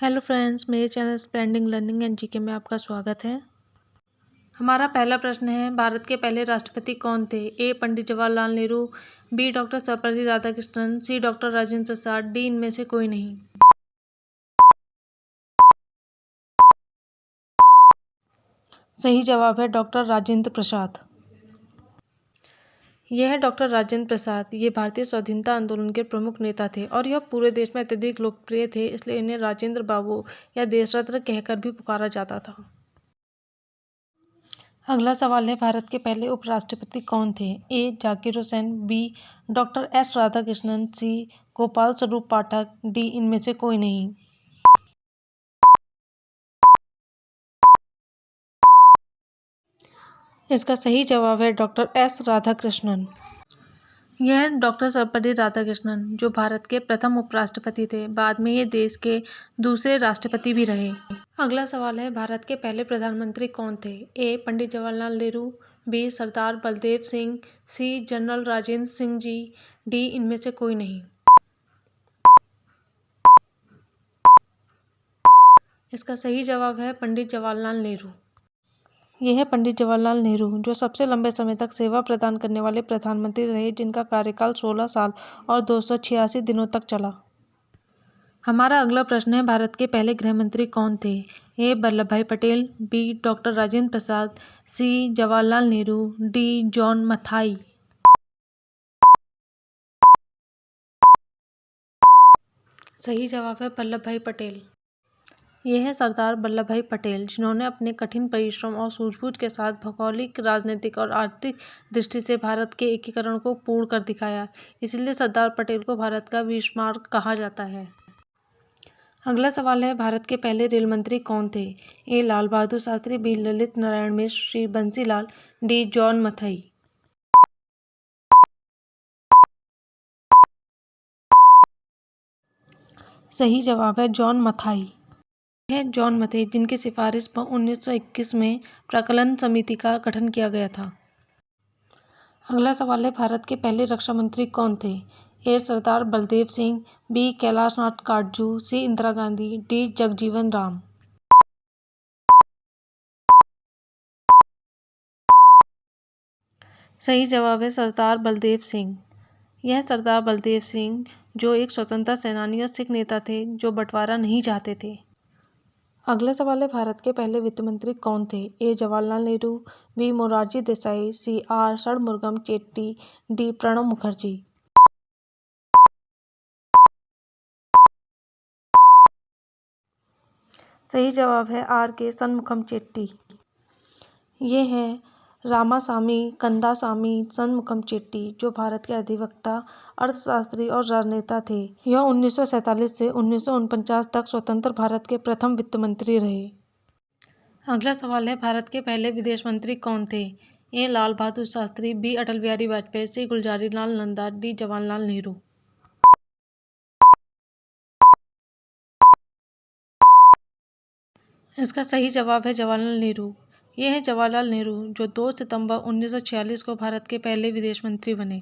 Hello friends, मेरे channel स्प्लेंडिंग learning and GK में आपका स्वागत है। हमारा पहला प्रश्न है, भारत के पहले राष्ट्रपति कौन थे? ए पंडित जवाहरलाल नेहरू, बी डॉक्टर सर्वपल्ली राधाकृष्णन, सी डॉक्टर राजेंद्र प्रसाद, डी इनमें से कोई नहीं। सही जवाब है डॉक्टर राजेंद्र प्रसाद। यह है डॉक्टर राजेंद्र प्रसाद। ये भारतीय स्वाधीनता आंदोलन के प्रमुख नेता थे और यह पूरे देश में अत्यधिक लोकप्रिय थे, इसलिए इन्हें राजेंद्र बाबू या देशरत्न कहकर भी पुकारा जाता था। अगला सवाल है, भारत के पहले उपराष्ट्रपति कौन थे? A Zakir Hussain, B doctor S Radhakrishnan, C Gopal Swarup Pathak, D इनमें से कोई नहीं। इसका सही जवाब है डॉक्टर एस राधाकृष्णन। यह डॉक्टर सर्वपल्ली राधाकृष्णन, जो भारत के प्रथम उपराष्ट्रपति थे। बाद में ये देश के दूसरे राष्ट्रपति भी रहे। अगला सवाल है, भारत के पहले प्रधानमंत्री कौन थे? ए पंडित जवाहरलाल नेहरू, बी सरदार Baldev Singh, C general Rajendra Singh ji, D इनमें से कोई नहीं। इसका सही जवाब है पंडित जवाहरलाल नेहरू। यह है पंडित जवाहरलाल नेहरू, जो सबसे लंबे समय तक सेवा प्रदान करने वाले प्रधानमंत्री रहे, जिनका कार्यकाल 16 साल और 286 दिनों तक चला। हमारा अगला प्रश्न है, भारत के पहले गृह मंत्री कौन थे? ए वल्लभ भाई पटेल, बी डॉक्टर राजेंद्र प्रसाद, सी जवाहरलाल नेहरू, डी जॉन मथाई। सही जवाब है वल्लभ भाई पटेल। यह है सरदार वल्लभ भाई पटेल, जिन्होंने अपने कठिन परिश्रम और सूझबूझ के साथ भौगोलिक, राजनीतिक और आर्थिक दृष्टि से भारत के एकीकरण को पूर्ण कर दिखाया। इसलिए सरदार पटेल को भारत का बिस्मार्क कहा जाता है। अगला सवाल है, भारत के पहले रेल मंत्री कौन थे? ए लाल बहादुर शास्त्री, बी ललित नारायण मिश्र, सी बंसीलाल, डी जॉन मथई। सही जवाब है जॉन मथाई। यह जॉन मथई, जिनकी सिफारिश पर 1921 में प्राक्कलन समिति का गठन किया गया था। अगला सवाल है, भारत के पहले रक्षा मंत्री कौन थे? ए सरदार बलदेव सिंह, बी कैलाश नाथ काटजू, सी इंदिरा गांधी, डी जगजीवन राम। सही जवाब है सरदार बलदेव सिंह। यह सरदार बलदेव सिंह, जो एक स्वतंत्रता सेनानी और सिख नेता थे, जो बंटवारा नहीं चाहते थे। अगला सवाल है, भारत के पहले वित्त मंत्री कौन थे? A Jawaharlal Nehru, B Morarji Desai, C R Shanmukham Chetty, D Pranab Mukherjee. सही जवाब है आर के षणमुगम चेट्टी। ये है रामासामी कंदासामी षणमुगम चेट्टी, जो भारत के अधिवक्ता, अर्थशास्त्री और राजनेता थे। यह 1947 से 1949 तक स्वतंत्र भारत के प्रथम वित्त मंत्री रहे। अगला सवाल है, भारत के पहले विदेश मंत्री कौन थे? ए लाल बहादुर शास्त्री, बी अटल बिहारी वाजपेयी, सी गुलजारीलाल नंदा, डी जवाहरलाल नेहरू। इसका सही जवाब है जवाहरलाल नेहरू। यह है जवाहरलाल नेहरू, जो 2 सितंबर 1946 को भारत के पहले विदेश मंत्री बने।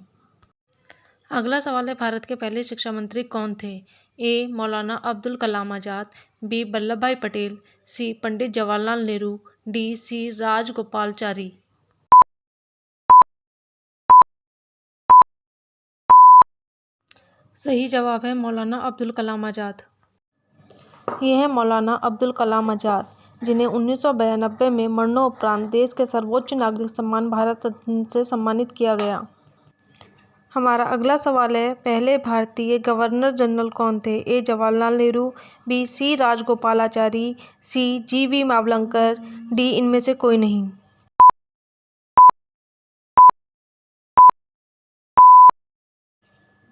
अगला सवाल है, भारत के पहले शिक्षा मंत्री कौन थे? ए मौलाना अब्दुल कलाम आज़ाद, बी वल्लभ भाई पटेल, सी पंडित जवाहरलाल नेहरू, डी सी राजगोपालाचारी। सही जवाब है मौलाना अब्दुल कलाम आज़ाद। ये है मौलाना अब्दुल कलाम आज़ाद, जिन्हें 1992 में मरणोपरांत देश के सर्वोच्च नागरिक सम्मान भारत रत्न से सम्मानित किया गया। हमारा अगला सवाल है, पहले भारतीय गवर्नर जनरल कौन थे? A Jawaharlal Nehru, B C Rajagopalachari, C G V Mavalankar, D इनमें से कोई नहीं।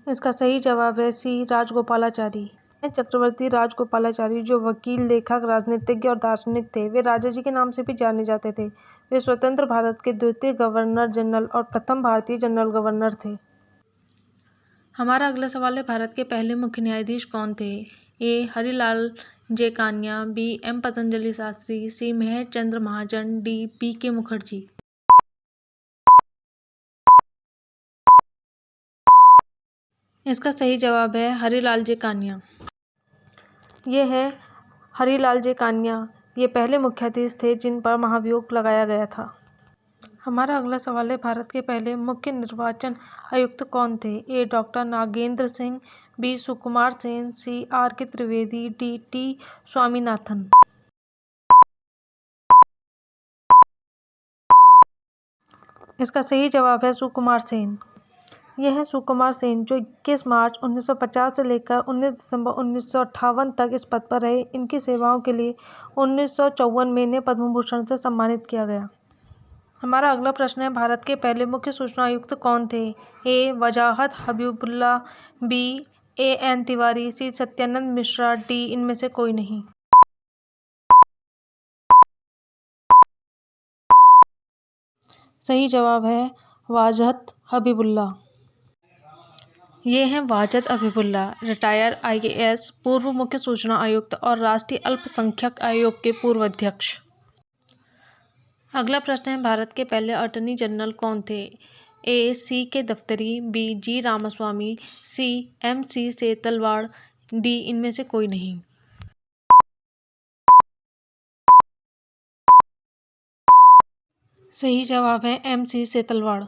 इसका सही जवाब है सी राजगोपालाचारी। चक्रवर्ती राजगोपालाचारी, जो वकील, लेखक, राजनीतिज्ञ और दार्शनिक थे, वे राजा जी के नाम से भी जाने जाते थे। वे स्वतंत्र भारत के द्वितीय गवर्नर जनरल और प्रथम भारतीय जनरल गवर्नर थे। हमारा अगला सवाल है, भारत के पहले मुख्य न्यायाधीश कौन थे? ए हरिलाल जे कानिया, बी एम पतंजलि शास्त्री, सी मेहर चंद्र महाजन, डी पी के मुखर्जी। इसका सही जवाब है हरिलाल जे कानिया। ये है हरिलाल जे कानिया ये पहले मुख्याधीश थे जिन पर महाभियोग लगाया गया था। हमारा अगला सवाल है, भारत के पहले मुख्य निर्वाचन आयुक्त कौन थे? A. Doctor Nagendra Singh, B. Sukumar Sen, C. R. K. Trivedi, D. T. Swaminathan. इसका सही जवाब है सुकुमार सेन। यह है सुकुमार सेन जो 21 मार्च 1950 से लेकर 19 दिसंबर 1958 तक इस पद पर रहे। इनकी सेवाओं के लिए 1954 में इन्हें पद्म भूषण से सम्मानित किया गया। हमारा अगला प्रश्न है, भारत के पहले मुख्य सूचना आयुक्त कौन थे? A. Wajahat Habibullah, B. A. N. Tiwari, C. Satyanand Mishra, D. इनमें से कोई नहीं। सही जवाब है वाजहत हबीबुल्ला। ये हैं वाजद हबीबुल्ला, रिटायर IAS, पूर्व मुख्य सूचना आयुक्त और राष्ट्रीय अल्पसंख्यक आयोग के पूर्व अध्यक्ष। अगला प्रश्न है, भारत के पहले अटॉर्नी जनरल कौन थे? ए. C. के दफ्तरी, बी. G. रामास्वामी, सी. M. C. सेतलवाड़, डी. इनमें से कोई नहीं। सही जवाब है M. C. सेतलवाड़।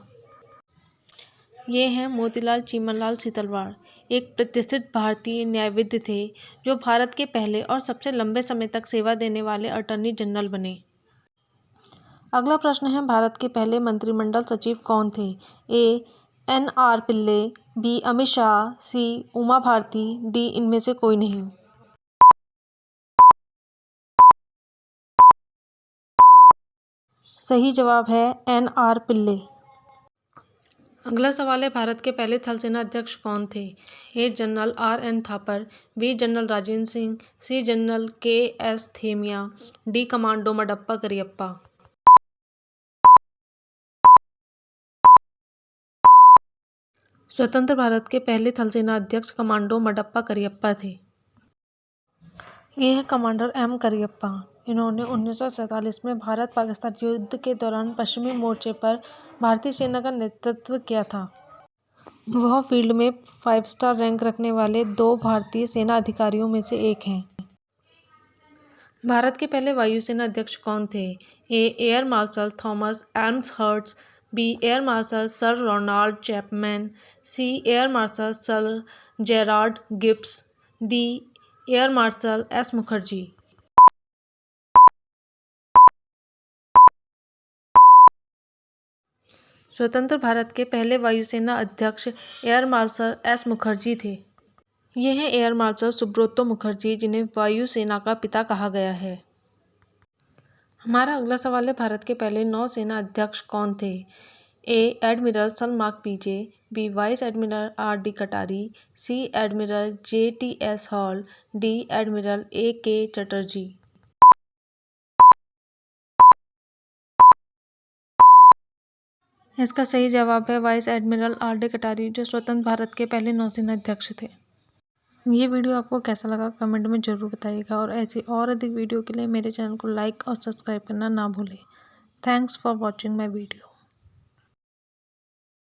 ये हैं मोतीलाल चीमनलाल सीतलवाड़, एक प्रतिष्ठित भारतीय न्यायविद थे जो भारत के पहले और सबसे लंबे समय तक सेवा देने वाले अटॉर्नी जनरल बने। अगला प्रश्न है, भारत के पहले मंत्रिमंडल सचिव कौन थे? ए. N. R. पिल्ले, बी. अमित शाह, सी. उमा भारती, डी. इनमें से कोई नहीं। सही जवाब है N. R. पिल्ले। अगला सवाल है, भारत के पहले थल सेना अध्यक्ष कौन थे? A. General R. N. Thapar, B. General Rajendra Singh, C. General K. S. Thimayya, D. Commando Madappa Cariappa. स्वतंत्र भारत के पहले थल सेना अध्यक्ष कमांडो मडप्पा करियप्पा थे। ये है कमांडर M. करियप्पा। इन्होंने 1947 में भारत पाकिस्तान युद्ध के दौरान पश्चिमी मोर्चे पर भारतीय सेना का नेतृत्व किया था। वह फील्ड में 5 स्टार रैंक रखने वाले 2 भारतीय सेना अधिकारियों में से एक हैं। भारत के पहले वायुसेना अध्यक्ष कौन थे? A. Air marshal Thomas Elmhirst, B. Air marshal sir Ronald Chapman, C. Air marshal sir Gerard Gibbs, D. Air marshal S. Mukherjee. स्वतंत्र भारत के पहले वायुसेना अध्यक्ष एयर मार्शल S. मुखर्जी थे। ये हैं एयर मार्शल सुब्रतो मुखर्जी, जिन्हें वायुसेना का पिता कहा गया है। हमारा अगला सवाल है, भारत के पहले नौसेना अध्यक्ष कौन थे? ए. एडमिरल सन Mark Pizey, B. Vice admiral R. D. Katari, C. Admiral J. T. S. Hall, D. Admiral A. K. Chatterjee. इसका सही जवाब है वाइस एडमिरल R. D. कटारी, जो स्वतंत्र भारत के पहले नौसेना अध्यक्ष थे। ये वीडियो आपको कैसा लगा कमेंट में ज़रूर बताइएगा और ऐसी और अधिक वीडियो के लिए मेरे चैनल को लाइक और सब्सक्राइब करना ना भूलें। Thanks for watching my video.